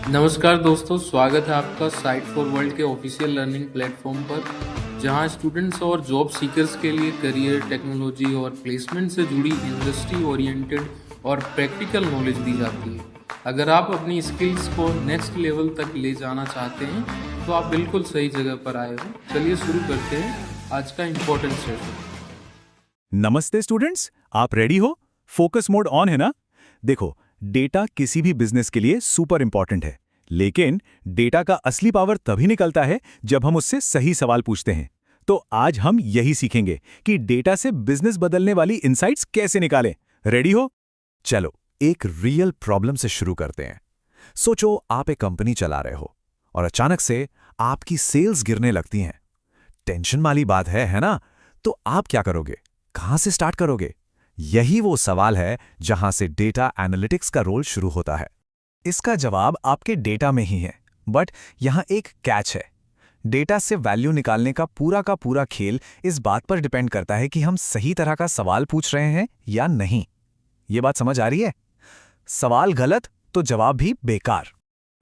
नमस्कार दोस्तों, स्वागत है आपका साइट फॉर वर्ल्ड के ऑफिशियल लर्निंग प्लेटफॉर्म पर, जहां स्टूडेंट्स और जॉब सीकर्स के लिए करियर, टेक्नोलॉजी और प्लेसमेंट से जुड़ी इंडस्ट्री ओरिएंटेड और प्रैक्टिकल नॉलेज दी जाती है। अगर आप अपनी स्किल्स को नेक्स्ट लेवल तक ले जाना चाहते हैं, तो आप बिल्कुल सही जगह पर आए हो। चलिए शुरू करते हैं आज का इम्पोर्टेंट सेशन। नमस्ते स्टूडेंट्स, आप रेडी हो? फोकस मोड ऑन है ना? देखो, डेटा किसी भी बिजनेस के लिए सुपर इंपॉर्टेंट है, लेकिन डेटा का असली पावर तभी निकलता है जब हम उससे सही सवाल पूछते हैं। तो आज हम यही सीखेंगे कि डेटा से बिजनेस बदलने वाली इनसाइट्स कैसे निकालें। रेडी हो? चलो, एक रियल प्रॉब्लम से शुरू करते हैं। सोचो, आप एक कंपनी चला रहे हो और अचानक से आपकी सेल्स गिरने लगती हैं। टेंशन वाली बात है ना? तो आप क्या करोगे? कहां से स्टार्ट करोगे? यही वो सवाल है जहां से डेटा एनालिटिक्स का रोल शुरू होता है। इसका जवाब आपके डेटा में ही है, बट यहां एक कैच है। डेटा से वैल्यू निकालने का पूरा खेल इस बात पर डिपेंड करता है कि हम सही तरह का सवाल पूछ रहे हैं या नहीं। ये बात समझ आ रही है? सवाल गलत तो जवाब भी बेकार।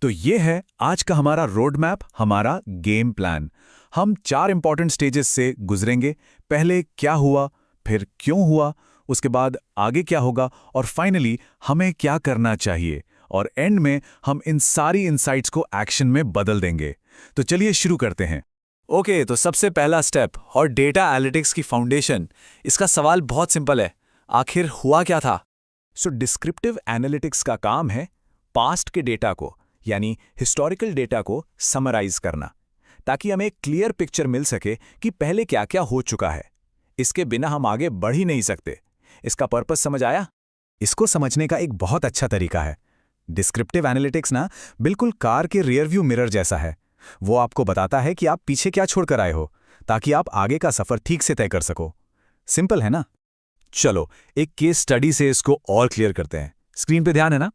तो ये है आज का हमारा रोड मैप, हमारा गेम प्लान। हम 4 इंपॉर्टेंट स्टेजेस से गुजरेंगे। पहले क्या हुआ, फिर क्यों हुआ, उसके बाद आगे क्या होगा, और फाइनली हमें क्या करना चाहिए, और एंड में हम इन सारी इनसाइट्स को एक्शन में बदल देंगे। तो चलिए शुरू करते हैं। ओके, तो सबसे पहला स्टेप और डेटा एनालिटिक्स की फाउंडेशन। इसका सवाल बहुत सिंपल है, आखिर हुआ क्या था? डिस्क्रिप्टिव एनालिटिक्स का काम है पास्ट के डेटा को, यानी हिस्टोरिकल डेटा को समराइज करना, ताकि हमें एक क्लियर पिक्चर मिल सके कि पहले क्या क्या हो चुका है। इसके बिना हम आगे बढ़ ही नहीं सकते। इसका पर्पस समझ आया? इसको समझने का एक बहुत अच्छा तरीका है। डिस्क्रिप्टिव एनालिटिक्स ना बिल्कुल कार के रियर व्यू मिरर जैसा है। वो आपको बताता है कि आप पीछे क्या छोड़कर आए हो, ताकि आप आगे का सफर ठीक से तय कर सको। सिंपल है ना? चलो, एक केस स्टडी से इसको और क्लियर करते हैं। स्क्रीन पे ध्यान है ना?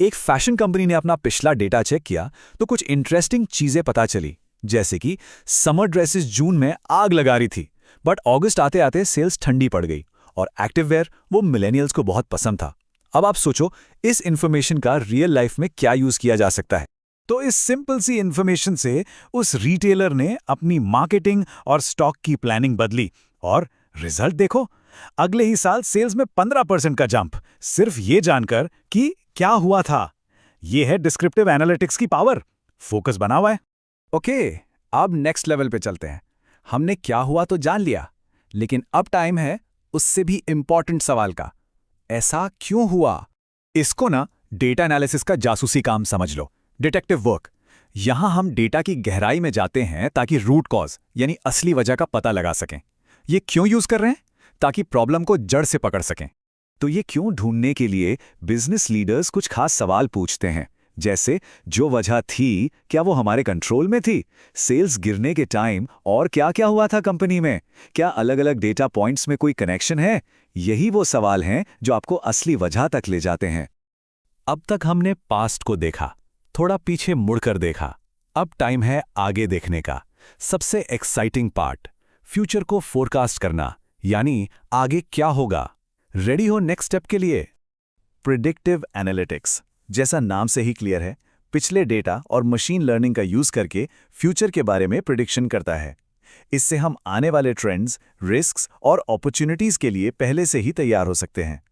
एक फैशन कंपनी ने अपना पिछला डेटा चेक किया तो कुछ इंटरेस्टिंग चीजें पता चली, जैसे कि समर ड्रेसेस जून में आग लगा रही थी, बट अगस्त आते आते सेल्स ठंडी पड़ गई, और एक्टिव वेयर वो मिलेनियल्स को बहुत पसंद था। अब आप सोचो, इस इंफॉर्मेशन का रियल लाइफ में क्या यूज किया जा सकता है? तो इस सिंपल सी इंफॉर्मेशन से उस रिटेलर ने अपनी मार्केटिंग और स्टॉक की प्लानिंग बदली, और रिजल्ट देखो, अगले ही साल सेल्स में 15% का जंप, सिर्फ ये जानकर कि क्या हुआ था। ये है डिस्क्रिप्टिव एनालिटिक्स की पावर। फोकस बना हुआ है। ओके, अब नेक्स्ट लेवल पे चलते हैं। हमने क्या हुआ तो जान लिया, लेकिन अब टाइम है उससे भी इंपॉर्टेंट सवाल का, ऐसा क्यों हुआ? इसको ना डेटा एनालिसिस का जासूसी काम समझ लो, डिटेक्टिव वर्क। यहां हम डेटा की गहराई में जाते हैं ताकि रूट कॉज यानी असली वजह का पता लगा सकें। ये क्यों यूज कर रहे हैं? ताकि प्रॉब्लम को जड़ से पकड़ सकें। तो ये क्यों ढूंढने के लिए बिजनेस लीडर्स कुछ खास सवाल पूछते हैं, जैसे जो वजह थी क्या वो हमारे कंट्रोल में थी? सेल्स गिरने के टाइम और क्या क्या हुआ था कंपनी में? क्या अलग अलग डेटा पॉइंट्स में कोई कनेक्शन है? यही वो सवाल हैं जो आपको असली वजह तक ले जाते हैं। अब तक हमने पास्ट को देखा, थोड़ा पीछे मुड़कर देखा। अब टाइम है आगे देखने का। सबसे एक्साइटिंग पार्ट, फ्यूचर को फोरकास्ट करना, यानी आगे क्या होगा। रेडी हो नेक्स्ट स्टेप के लिए? प्रिडिक्टिव एनालिटिक्स, जैसा नाम से ही क्लियर है, पिछले डेटा और मशीन लर्निंग का यूज करके फ्यूचर के बारे में प्रिडिक्शन करता है। इससे हम आने वाले ट्रेंड्स, रिस्क्स और अपॉर्चुनिटीज के लिए पहले से ही तैयार हो सकते हैं।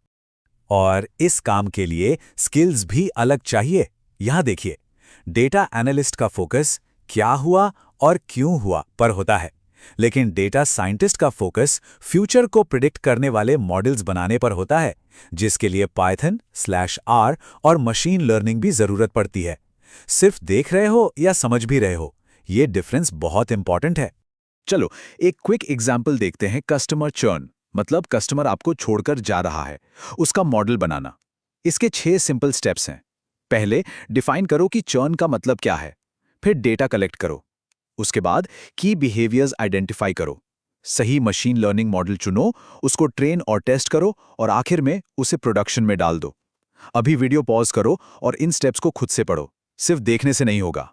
और इस काम के लिए स्किल्स भी अलग चाहिए। यहां देखिए, डेटा एनालिस्ट का फोकस क्या हुआ और क्यों हुआ पर होता है, लेकिन डेटा साइंटिस्ट का फोकस फ्यूचर को प्रिडिक्ट करने वाले मॉडल्स बनाने पर होता है, जिसके लिए Python/R और मशीन लर्निंग भी जरूरत पड़ती है। सिर्फ देख रहे हो या समझ भी रहे हो, ये डिफरेंस बहुत इंपॉर्टेंट है। चलो, एक क्विक एग्जांपल देखते हैं। कस्टमर चर्न, मतलब कस्टमर आपको छोड़कर जा रहा है, उसका मॉडल बनाना। इसके 6 सिंपल स्टेप्स हैं। पहले डिफाइन करो कि चर्न का मतलब क्या है, फिर डेटा कलेक्ट करो, उसके बाद की बिहेवियर्स आइडेंटिफाई करो, सही मशीन लर्निंग मॉडल चुनो, उसको ट्रेन और टेस्ट करो, और आखिर में उसे प्रोडक्शन में डाल दो। अभी वीडियो पॉज करो और इन स्टेप्स को खुद से पढ़ो, सिर्फ देखने से नहीं होगा।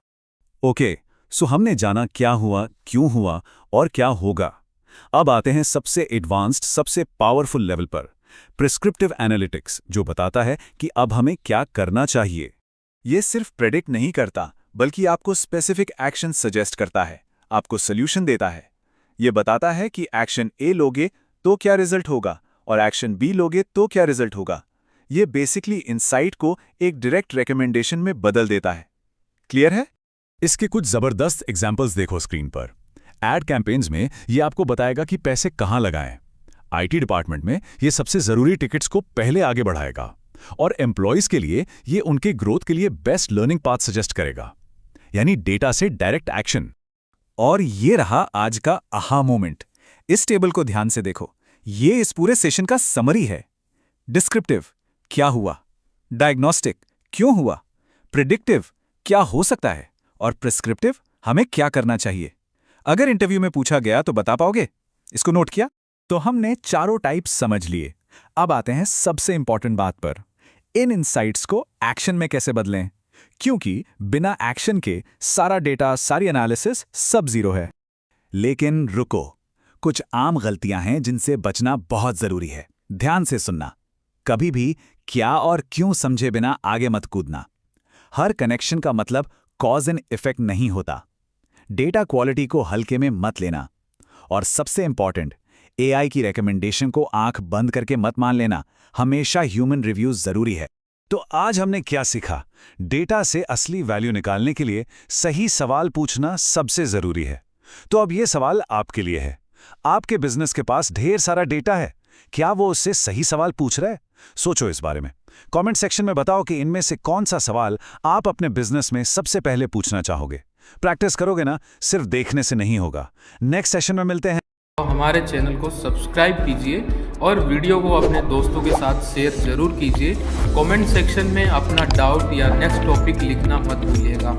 ओके, सो हमने जाना क्या हुआ, क्यों हुआ और क्या होगा। अब आते हैं सबसे एडवांस्ड, सबसे पावरफुल लेवल पर, प्रिस्क्रिप्टिव एनालिटिक्स, जो बताता है कि अब हमें क्या करना चाहिए। ये सिर्फ प्रेडिक्ट नहीं करता, बल्कि आपको स्पेसिफिक एक्शन सजेस्ट करता है, आपको सोल्यूशन देता है। ये बताता है कि एक्शन ए लोगे तो क्या रिजल्ट होगा और एक्शन बी लोगे तो क्या रिजल्ट होगा। ये बेसिकली इनसाइट को एक डायरेक्ट रिकमेंडेशन में बदल देता है। क्लियर है? इसके कुछ जबरदस्त एग्जाम्पल्स देखो स्क्रीन पर। एड कैंपेन्स में ये आपको बताएगा कि पैसे कहां लगाएं। आईटी डिपार्टमेंट में ये सबसे जरूरी टिकट्स को पहले आगे बढ़ाएगा और एम्प्लॉयज के लिए ये उनके ग्रोथ के लिए बेस्ट लर्निंग पाथ सजेस्ट करेगा, यानी डेटा से डायरेक्ट एक्शन। और ये रहा आज का आहा मोमेंट। इस टेबल को ध्यान से देखो, ये इस पूरे सेशन का समरी है। डिस्क्रिप्टिव, क्या हुआ? डायग्नोस्टिक, क्यों हुआ? प्रिडिक्टिव, क्या हो सकता है? और प्रिस्क्रिप्टिव, हमें क्या करना चाहिए? अगर इंटरव्यू में पूछा गया तो बता पाओगे? इसको नोट किया? तो हमने चारों टाइप्स समझ लिए। अब आते हैं सबसे इंपॉर्टेंट बात पर, इन इनसाइट्स को एक्शन में कैसे बदलें, क्योंकि बिना एक्शन के सारा डेटा, सारी एनालिसिस सब जीरो है। लेकिन रुको, कुछ आम गलतियां हैं जिनसे बचना बहुत जरूरी है। ध्यान से सुनना। कभी भी क्या और क्यों समझे बिना आगे मत कूदना। हर कनेक्शन का मतलब कॉज एंड इफेक्ट नहीं होता। डेटा क्वालिटी को हल्के में मत लेना। और सबसे इंपॉर्टेंट, एआई की रिकमेंडेशन को आंख बंद करके मत मान लेना। हमेशा ह्यूमन रिव्यू जरूरी है। तो आज हमने क्या सीखा? डेटा से असली वैल्यू निकालने के लिए सही सवाल पूछना सबसे जरूरी है। तो अब ये सवाल आपके लिए है। आपके बिजनेस के पास ढेर सारा डेटा है, क्या वो उससे सही सवाल पूछ रहा है? सोचो इस बारे में। कमेंट सेक्शन में बताओ कि इनमें से कौन सा सवाल आप अपने बिजनेस में सबसे पहले पूछना चाहोगे। प्रैक्टिस करोगे ना, सिर्फ देखने से नहीं होगा। नेक्स्ट सेशन में मिलते हैं। हमारे चैनल को सब्सक्राइब कीजिए और वीडियो को अपने दोस्तों के साथ शेयर जरूर कीजिए। कमेंट सेक्शन में अपना डाउट या नेक्स्ट टॉपिक लिखना मत भूलिएगा।